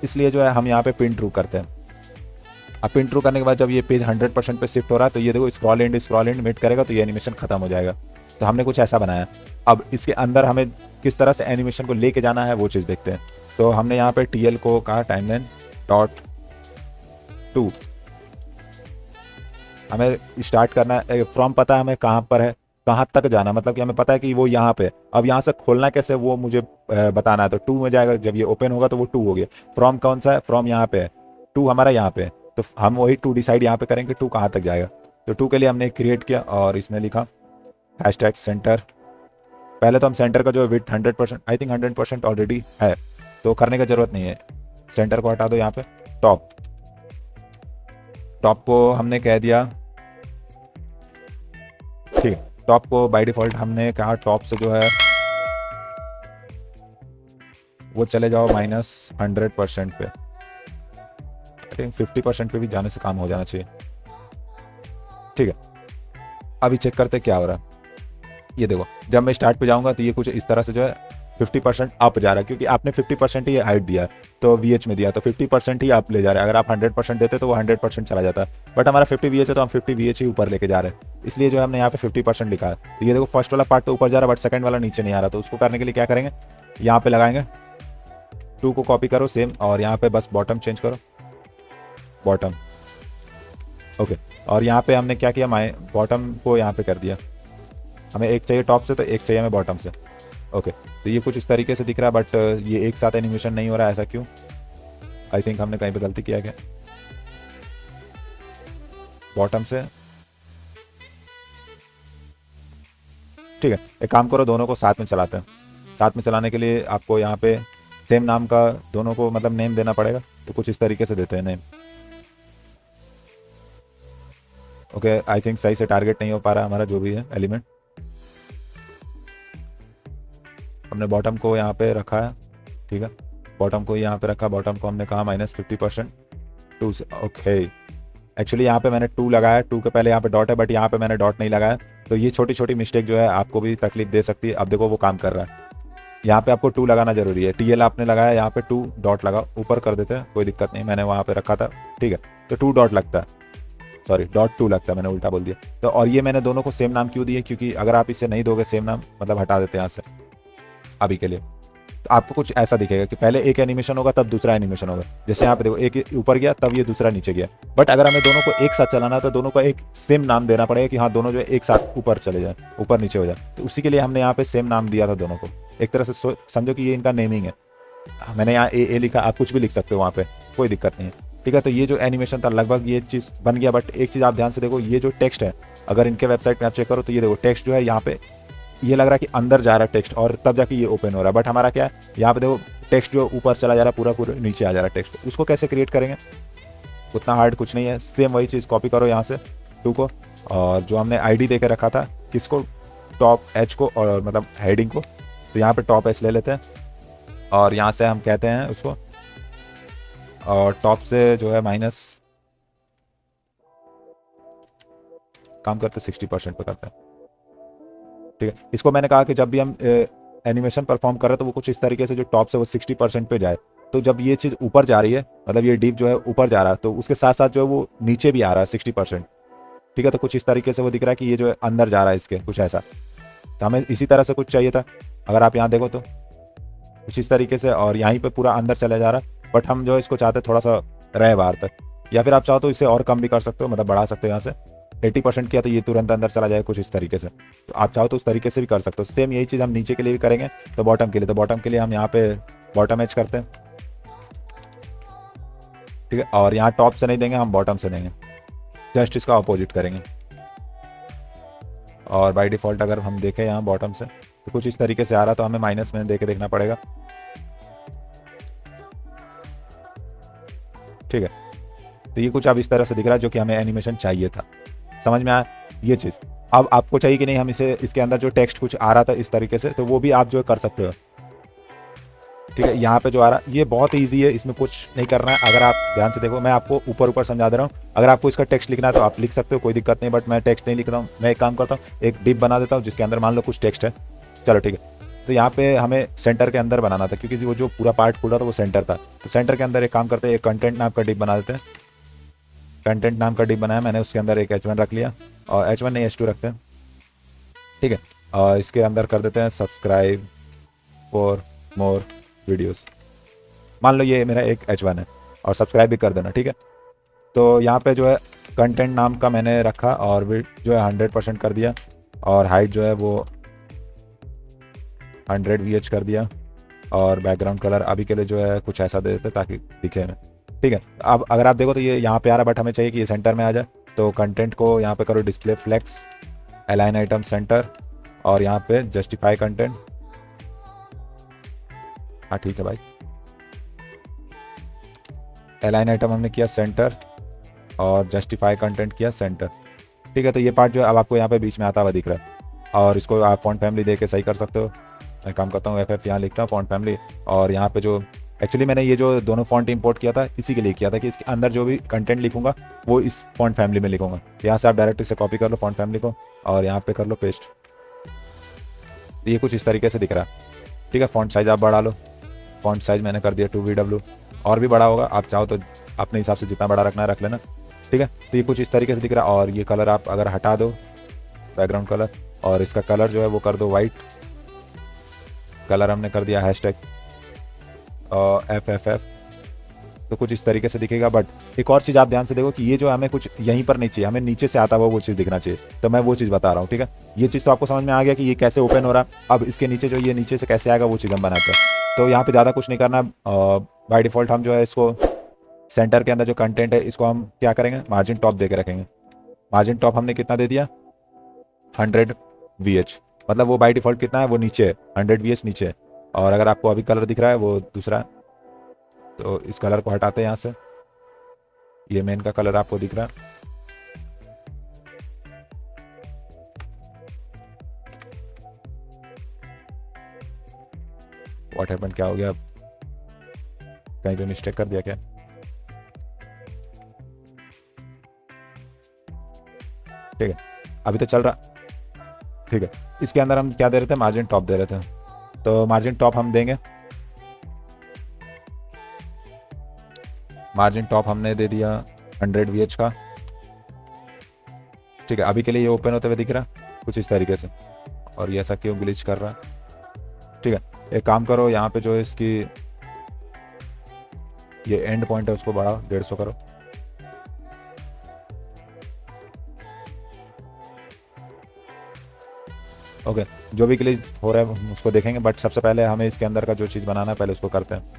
Speaker 1: इसलिए जो है हम यहाँ पे पिन ट्रू करते हैं। अब पिन ट्रू करने के बाद जब ये पेज 100% पे शिफ्ट हो रहा है तो ये देखो स्क्रॉल एंड मीट करेगा तो ये एनिमेशन खत्म हो जाएगा। तो हमने कुछ ऐसा बनाया। अब इसके अंदर हमें किस तरह से एनिमेशन को लेके जाना है वो चीज़ देखते हैं। तो हमने यहाँ पे TL को कहा टाइमलाइन डॉट टू, हमें स्टार्ट करना है फ्रॉम, पता है हमें कहाँ पर है, कहाँ तक जाना, मतलब कि हमें पता है कि वो यहाँ पे। अब यहाँ से खोलना कैसे वो मुझे बताना है। तो 2 में जाएगा, जब ये ओपन होगा तो वो 2 हो गया। फ्रॉम कौन सा है, फ्रॉम यहाँ पे है, 2 हमारा यहाँ पे है, तो हम वही 2 डिसाइड यहाँ पे करेंगे 2 कहाँ तक जाएगा। तो 2 के लिए हमने क्रिएट किया और इसमें लिखा हैशटैग सेंटर। पहले तो हम सेंटर का जो विड्थ 100%, आई थिंक 100% ऑलरेडी है तो करने का जरूरत नहीं है। सेंटर को हटा दो। यहाँ पे टॉप को हमने कह दिया, ठीक है। टॉप को बाय डिफॉल्ट हमने कहा टॉप से जो है वो चले जाओ -100% पे, आई थिंक 50% पे भी जाने से काम हो जाना चाहिए, ठीक है। अभी चेक करते क्या हो रहा है। ये देखो जब मैं स्टार्ट पे जाऊंगा तो ये कुछ इस तरह से जो है 50% अप जा रहा है, क्योंकि आपने 50% ही हाइट दिया तो VH में दिया तो 50% ही अप ले जा रहा है। अगर आप 100% देते तो वो 100% चला जाता है, बट हमारा 50 VH है तो हम 50 VH ही ऊपर लेके जा रहे हैं, इसलिए जो है हमने यहाँ पे 50% लिखा है। तो ये देखो फर्स्ट वाला पार्ट तो ऊपर जा रहा है बट सेकंड वाला नीचे नहीं आ रहा। तो उसको करने के लिए क्या करेंगे, यहाँ पे लगाएंगे 2 को कॉपी करो सेम और यहाँ पे बस बॉटम चेंज करो, बॉटम, ओके। और यहाँ पे हमने क्या किया, बॉटम को यहाँ पे कर दिया। हमें एक चाहिए टॉप से तो एक चाहिए हमें बॉटम से, ओके। तो ये कुछ इस तरीके से दिख रहा है बट ये एक साथ एनिमेशन नहीं हो रहा है, ऐसा क्यों, आई थिंक हमने कहीं पे गलती किया क्या। बॉटम से, ठीक है। एक काम करो दोनों को साथ में चलाते हैं। साथ में चलाने के लिए आपको यहाँ पे सेम नाम का दोनों को मतलब नेम देना पड़ेगा, तो कुछ इस तरीके से देते हैं नेम, ओके। आई थिंक सही से टारगेट नहीं हो पा रहा हमारा जो भी है एलिमेंट। हमने बॉटम को यहाँ पे रखा है, ठीक है। बॉटम को यहाँ पे रखा, बॉटम को हमने कहा -50% 2 से, ओके। एक्चुअली यहाँ पे मैंने 2 लगाया, 2 के पहले यहाँ पे डॉट है बट यहाँ पे मैंने डॉट नहीं लगाया, तो ये छोटी छोटी मिस्टेक जो है आपको भी तकलीफ दे सकती है। अब देखो वो काम कर रहा है। यहाँ पे आपको 2 लगाना जरूरी है। TL आपने लगाया, यहाँ पे 2 डॉट लगा, ऊपर कर देते हैं कोई दिक्कत नहीं, मैंने वहाँ पे रखा था, ठीक है। तो 2 डॉट लगता है, सॉरी .2 लगता है, मैंने उल्टा बोल दिया। तो और ये मैंने दोनों को सेम नाम क्यों दिए, क्योंकि अगर आप इसे नहीं दोगे सेम नाम मतलब हटा देते हैं यहाँ से अभी के लिए। तो आपको कुछ ऐसा दिखेगा कि पहले एक एनिमेशन होगा तब दूसरा एनिमेशन होगा। जैसे यहाँ पे देखो एक ऊपर गया तब ये दूसरा नीचे गया, बट अगर हमें दोनों को एक साथ चलाना है तो दोनों का एक सेम नाम देना पड़ेगा कि हाँ दोनों जो है एक साथ ऊपर चले जाए, ऊपर नीचे हो जाए। तो उसी के लिए हमने यहाँ पे सेम नाम दिया था दोनों को। एक तरह से समझो कि ये इनका नेमिंग है। मैंने यहाँ ए लिखा, आप कुछ भी लिख सकते हो वहाँ पे, कोई दिक्कत नहीं है, ठीक है। तो ये जो एनिमेशन था लगभग ये चीज़ बन गया। बट एक चीज़ आप ध्यान से देखो, ये जो टेक्स्ट है अगर इनके वेबसाइट में आप चेक करो तो ये देखो टेक्स्ट जो है यहाँ पे ये लग रहा है कि अंदर जा रहा है टेक्स्ट और तब जाके ये ओपन हो रहा है। बट हमारा क्या है, यहाँ पे देखो टेक्स्ट जो ऊपर चला जा रहा है पूरा नीचे आ जा रहा है टेक्स्ट। उसको कैसे क्रिएट करेंगे, उतना हार्ड कुछ नहीं है। सेम वही चीज़ कॉपी करो यहाँ से 2 को, और जो हमने ID दे के रखा था किसको, टॉप H को, और मतलब हेडिंग को, तो यहाँ पे टॉप H ले लेते हैं और यहाँ से हम कहते हैं उसको, और टॉप से जो है माइनस काम करते 60% पे करते हैं, ठीक है। इसको मैंने कहा कि जब भी हम एनिमेशन परफॉर्म कर रहे हैं तो वो कुछ इस तरीके से जो टॉप से वो 60% पे जाए। तो जब ये चीज़ ऊपर जा रही है मतलब ये डीप जो है ऊपर जा रहा है तो उसके साथ साथ जो है वो नीचे भी आ रहा है 60%, ठीक है। तो कुछ इस तरीके से वो दिख रहा है कि ये जो है अंदर जा रहा है इसके, कुछ ऐसा। तो हमें इसी तरह से कुछ चाहिए था, अगर आप यहाँ देखो तो कुछ इस तरीके से, और यहीं पे पूरा अंदर चला जा रहा है। बट हम जो इसको चाहते हैं थोड़ा सा रहे बाहर तक, या फिर आप चाहो तो इसे और कम भी कर सकते हो, मतलब बढ़ा सकते हो यहाँ से। 80% किया तो ये तुरंत अंदर चला जाए कुछ इस तरीके से। तो आप चाहो तो उस तरीके से भी कर सकते हो। सेम यही चीज़ हम नीचे के लिए भी करेंगे, तो बॉटम के लिए, तो बॉटम के लिए हम यहाँ पे बॉटम एज करते हैं, ठीक है। और यहाँ टॉप से नहीं देंगे, हम बॉटम से देंगे, जस्ट इसका अपोजिट करेंगे। और बाय डिफ़ॉल्ट अगर हम देखें यहाँ बॉटम से तो कुछ इस तरीके से आ रहा, तो हमें माइनस में दे के देखना पड़ेगा, ठीक है। तो ये कुछ अब इस तरह से दिख रहा है जो कि हमें एनिमेशन चाहिए था। समझ में आया ये चीज़? अब आपको चाहिए कि नहीं हम इसे, इसके अंदर जो टेक्स्ट कुछ आ रहा था इस तरीके से, तो वो भी आप जो कर सकते हो, ठीक है। यहाँ पे जो आ रहा है ये बहुत ईजी है, इसमें कुछ नहीं करना है। अगर आप ध्यान से देखो, मैं आपको ऊपर ऊपर समझा दे रहा हूँ। अगर आपको इसका टेक्स्ट लिखना है तो आप लिख सकते हो, कोई दिक्कत नहीं, बट मैं टेक्स्ट नहीं लिखता हूँ। मैं एक काम करता हूँ, एक डिप बना देता हूँ जिसके अंदर मान लो कुछ टेक्स्ट है, चलो ठीक है। तो यहाँ पे हमें सेंटर के अंदर बनाना था, क्योंकि वो जो पूरा पार्ट खुल रहा था वो सेंटर था। तो सेंटर के अंदर एक काम करते हैं, एक कंटेंट नाम का डिप बना देते हैं। कंटेंट नाम का डिप बनाया मैंने, उसके अंदर एक H1 रख लिया, और H1 नहीं H2 रखते हैं, ठीक है। और इसके अंदर कर देते हैं सब्सक्राइब फॉर मोर वीडियोस। मान लो ये मेरा एक H1 है, और सब्सक्राइब भी कर देना, ठीक है। तो यहाँ पे जो है कंटेंट नाम का मैंने रखा, और विड्थ जो है 100% कर दिया, और हाइट जो है वो 100 VH कर दिया, और बैकग्राउंड कलर अभी के लिए जो है कुछ ऐसा दे देते ताकि दिखे में, ठीक है। अब अगर आप देखो तो ये यहाँ पे आ रहा, बट हमें चाहिए कि ये सेंटर में आ जाए। तो कंटेंट को यहाँ पे करो display flex, align item center, और यहाँ पे जस्टिफाई कंटेंट। हाँ ठीक है भाई, अलाइन आइटम हमने किया सेंटर, और जस्टिफाई कंटेंट किया सेंटर, ठीक है। तो ये पार्ट जो है अब आपको यहाँ पे बीच में आता हुआ दिख रहा है, और इसको आप फॉन्ट फैमिली दे के सही कर सकते हो। मैं काम करता हूँ FF, यहाँ लिखता हूँ फॉन्ट फैमिली, और यहाँ पे जो एक्चुअली मैंने ये जो दोनों फॉन्ट इंपोर्ट किया था इसी के लिए किया था कि इसके अंदर जो भी कंटेंट लिखूंगा वो इस फॉन्ट फैमिली में लिखूंगा। यहाँ से आप डायरेक्ट इसे कॉपी कर लो फॉन्ट फैमिली को, और यहाँ पे कर लो पेस्ट। ये कुछ इस तरीके से दिख रहा है, ठीक है। फॉन्ट साइज आप बढ़ा लो, फॉन्ट साइज मैंने कर दिया 2VW, और भी बड़ा होगा, आप चाहो तो अपने हिसाब से जितना बड़ा रखना है रख लेना, ठीक है। तो ये कुछ इस तरीके से दिख रहा है। और ये कलर आप अगर हटा दो, बैकग्राउंड कलर, और इसका कलर जो है वो कर दो वाइट, कलर हमने कर दिया हैशटैग FFF, तो कुछ इस तरीके से दिखेगा। बट एक और चीज़ आप ध्यान से देखो कि ये जो हमें कुछ यहीं पर नहीं चाहिए, हमें नीचे से आता हुआ वो चीज़ दिखना चाहिए, तो मैं वो चीज़ बता रहा हूँ, ठीक है। ये चीज़ तो आपको समझ में आ गया कि ये कैसे ओपन हो रहा है। अब इसके नीचे जो ये नीचे से कैसे आएगा वो चीज़ हम बनाते हैं। तो यहाँ पे ज़्यादा कुछ नहीं करना, बाय डिफ़ॉल्ट हम जो है इसको सेंटर के अंदर जो कंटेंट है इसको हम क्या करेंगे, मार्जिन टॉप दे के रखेंगे। मार्जिन टॉप हमने कितना दे दिया, 100 VH, मतलब वो बाय डिफ़ॉल्ट कितना है, वो नीचे है, 100 VH नीचे है। और अगर आपको अभी कलर दिख रहा है वो दूसरा है, तो इस कलर को हटाते हैं यहाँ से, ये मेन का कलर आपको दिख रहा है। व्हाट हैपेंड, क्या हो गया, कहीं पे मिस्टेक कर दिया क्या? ठीक है, अभी तो चल रहा, ठीक है। इसके अंदर हम क्या दे रहे थे, मार्जिन टॉप दे रहे थे, तो मार्जिन टॉप हम देंगे। मार्जिन टॉप हमने दे दिया 100 VH का, ठीक है। अभी के लिए ये ओपन होते हुए दिख रहा है कुछ इस तरीके से, और ये ऐसा क्यों ग्लिच कर रहा है, ठीक है। एक काम करो, यहाँ पे जो है इसकी ये एंड पॉइंट है उसको बढ़ाओ, 150 करो, ओके। जो भी ग्लिच हो रहा है हम उसको देखेंगे, बट सबसे पहले हमें इसके अंदर का जो चीज़ बनाना है पहले उसको करते हैं,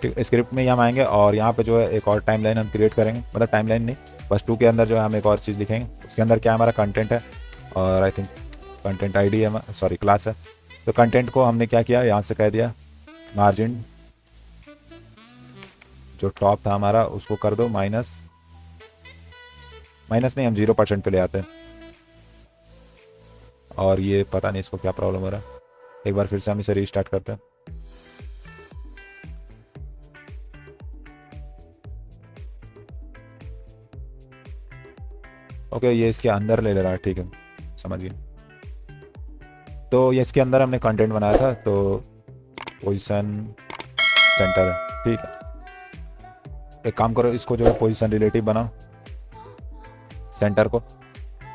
Speaker 1: ठीक है। स्क्रिप्ट में ही हम आएंगे, और यहाँ पे जो है एक और टाइमलाइन हम क्रिएट करेंगे, मतलब टाइमलाइन नहीं, बस 2 के अंदर जो है हम एक और चीज़ लिखेंगे। उसके अंदर क्या हमारा कंटेंट है, और आई थिंक कंटेंट ID है, सॉरी क्लास है। तो कंटेंट को हमने क्या किया, यहाँ से कह दिया मार्जिन जो टॉप था हमारा उसको कर दो माइनस, माइनस नहीं हम 0% पे ले आते हैं। और ये पता नहीं इसको क्या प्रॉब्लम हो रहा है, एक बार फिर से हम इसे रीस्टार्ट करते हैं। ओके, ये इसके अंदर ले रहा है, ठीक है, समझ गए। तो ये इसके अंदर हमने कंटेंट बनाया था, तो पोजीशन सेंटर है, ठीक है। एक काम करो, इसको जो है पोजीशन रिलेटिव बनाओ, सेंटर को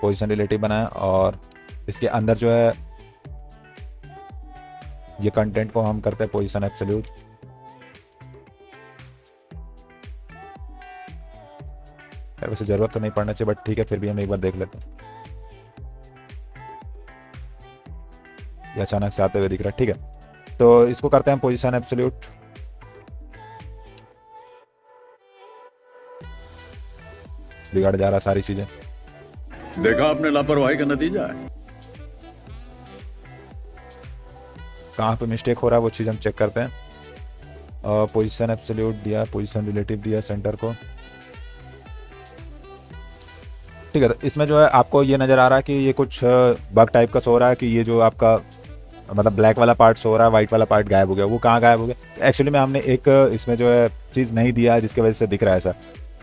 Speaker 1: पोजीशन रिलेटिव बनाया, और इसके अंदर जो है ये कंटेंट को हम करते हैं पोजीशन एब्सोल्यूट, यार वैसे ज़रूरत तो नहीं पड़ना चाहिए, बट ठीक है फिर भी हम एक बार देख लेते हैं। ये अचानक से आते हुए दिख रहा है, ठीक है। तो इसको करते हैं पोजीशन एब्सोल्यूट। बिगड़ जा रहा सारी चीज़ें।
Speaker 2: देखा आपने लापरवाही का नतीजा है।
Speaker 1: कहाँ पे मिस्टेक हो रहा है वो चीज़ हम चेक करते हैं। पोजीशन एब्सोल्यूट दिया, पोजीशन रिलेटिव दिया सेंटर को, ठीक है। तो इसमें जो है आपको ये नज़र आ रहा है कि ये कुछ बग टाइप का सो रहा है कि ये जो आपका मतलब ब्लैक वाला पार्ट सो रहा है, वाइट वाला पार्ट गायब हो गया। वो कहाँ गायब हो गया? एक्चुअली में हमने एक इसमें जो है चीज़ नहीं दिया है जिसकी वजह से दिख रहा है ऐसा।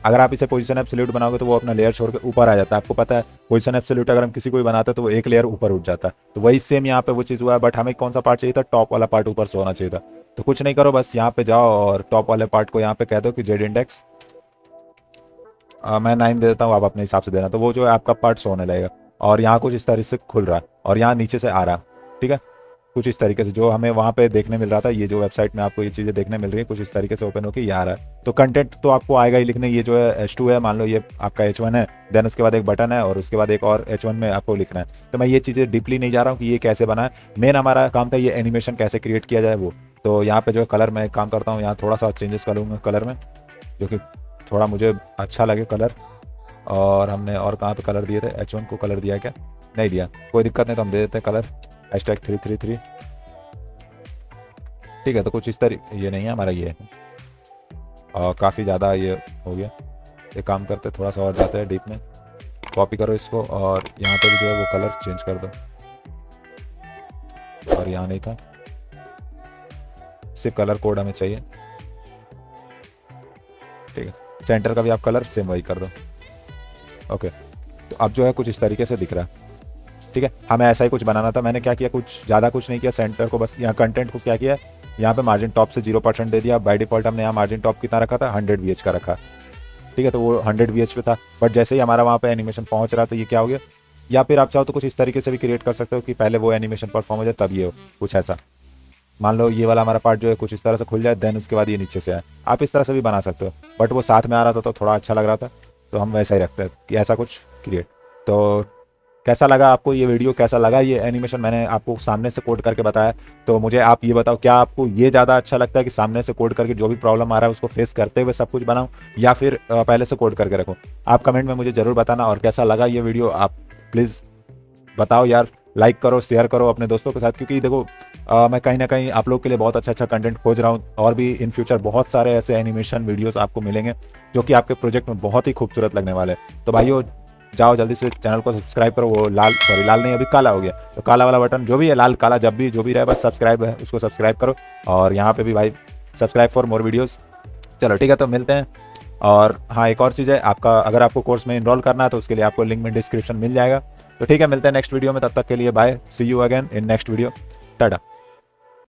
Speaker 1: अगर आप इसे पोजीशन एब्सोल्यूट बनाओगे तो वो अपना लेयर छोड़ के ऊपर आ जाता है। आपको पता है पोजीशन एब्सोल्यूट अगर हम किसी को भी बनाते हैं तो वो एक लेयर ऊपर उठ जाता है। तो वही सेम यहाँ पे वो चीज़ हुआ है, बट हमें कौन सा पार्ट चाहिए था? टॉप वाला पार्ट ऊपर सोना चाहिए था। तो कुछ नहीं करो, बस यहाँ पे जाओ और टॉप वाले पार्ट को यहाँ पे कह दो कि जेड इंडेक्स मैं 9 दे देता हूँ, आप अपने हिसाब से देना। तो वो जो है आपका पार्ट सोने लगेगा और यहाँ कुछ इस तरह से खुल रहा है और यहाँ नीचे से आ रहा है, ठीक है। कुछ इस तरीके से जो हमें वहाँ पे देखने मिल रहा था, ये जो वेबसाइट में आपको ये चीज़ें देखने मिल रही है कुछ इस तरीके से ओपन होकर ये आ रहा है। तो कंटेंट तो आपको आएगा ही लिखने। ये जो है H2 है, मान लो ये आपका H1 है, देन उसके बाद एक बटन है और उसके बाद एक और H1 में आपको लिखना है। तो मैं ये चीज़ें डीपली नहीं जा रहा हूँ कि ये कैसे बना है। मेन हमारा काम था ये एनिमेशन कैसे क्रिएट किया जाए वो। तो यहाँ पे जो कलर मैं काम करता हूँ, यहाँ थोड़ा सा चेंजेस करूँगा कलर में, जो कि थोड़ा मुझे अच्छा लगे कलर। और हमने और कहाँ पे कलर दिए थे? H1 को कलर दिया क्या? नहीं दिया, कोई दिक्कत नहीं, तो हम दे देते हैं कलर #333, ठीक है। तो कुछ इस तरह ये नहीं है हमारा, ये है और काफ़ी ज़्यादा ये हो गया। एक काम करते थोड़ा सा और जाते हैं डीप में, कॉपी करो इसको और यहाँ पे भी जो है वो कलर चेंज कर दो। और यहाँ नहीं था, सिर्फ कलर कोड हमें चाहिए, ठीक है। सेंटर का भी आप कलर सेम वही कर दो, ओके। तो अब जो है कुछ इस तरीके से दिख रहा है, ठीक है। हमें ऐसा ही कुछ बनाना था। मैंने क्या किया, कुछ ज़्यादा कुछ नहीं किया। सेंटर को बस यहाँ कंटेंट को क्या किया, यहाँ पे मार्जिन टॉप से 0% दे दिया। बाय डिफॉल्ट हमने यहाँ मार्जिन टॉप कितना रखा था? 100 VH का रखा, ठीक है। तो वो 100 VH पे था, बट जैसे ही हमारा वहाँ पे एनिमेशन पहुँच रहा तो ये क्या हो गया। या फिर आप चाहो तो कुछ इस तरीके से भी क्रिएट कर सकते हो कि पहले वो एनिमेशन परफॉर्म हो जाए तब ये हो, कुछ ऐसा। मान लो ये वाला हमारा पार्ट जो है कुछ इस तरह से खुल जाए, देन उसके बाद ये नीचे से आए। आप इस तरह से भी बना सकते हो, बट वो साथ में आ रहा था तो थोड़ा अच्छा लग रहा था, तो हम वैसा ही रखते हैं कि ऐसा कुछ क्रिएट। तो कैसा लगा आपको ये वीडियो, कैसा लगा ये एनिमेशन? मैंने आपको सामने से कोड करके बताया, तो मुझे आप ये बताओ, क्या आपको ये ज़्यादा अच्छा लगता है कि सामने से कोड करके जो भी प्रॉब्लम आ रहा है उसको फेस करते हुए सब कुछ बनाऊं, या फिर पहले से कोड करके रखूं? आप कमेंट में मुझे ज़रूर बताना। और कैसा लगा ये वीडियो आप प्लीज़ बताओ यार। लाइक करो, शेयर करो अपने दोस्तों के साथ, क्योंकि देखो मैं कहीं ना कहीं आप लोग के लिए बहुत अच्छा कंटेंट खोज रहा हूँ। और भी इन फ्यूचर बहुत सारे ऐसे एनिमेशन वीडियोस आपको मिलेंगे जो कि आपके प्रोजेक्ट में बहुत ही खूबसूरत लगने वाले हैं। तो भाइयों जाओ जल्दी से चैनल को सब्सक्राइब करो। वो लाल नहीं, अभी काला हो गया, तो काला वाला बटन जो भी है, लाल काला जब भी जो भी रहे, बस सब्सक्राइब है उसको सब्सक्राइब करो। और यहाँ पे भी भाई सब्सक्राइब फॉर मोर वीडियोस। चलो ठीक है, तो मिलते हैं। और हाँ, एक और चीज़ है, आपका अगर आपको कोर्स में इनरोल करना है तो उसके लिए आपको लिंक में डिस्क्रिप्शन मिल जाएगा। तो ठीक है, मिलते हैं नेक्स्ट वीडियो में, तब तक के लिए bye, see you again in next video, Tata.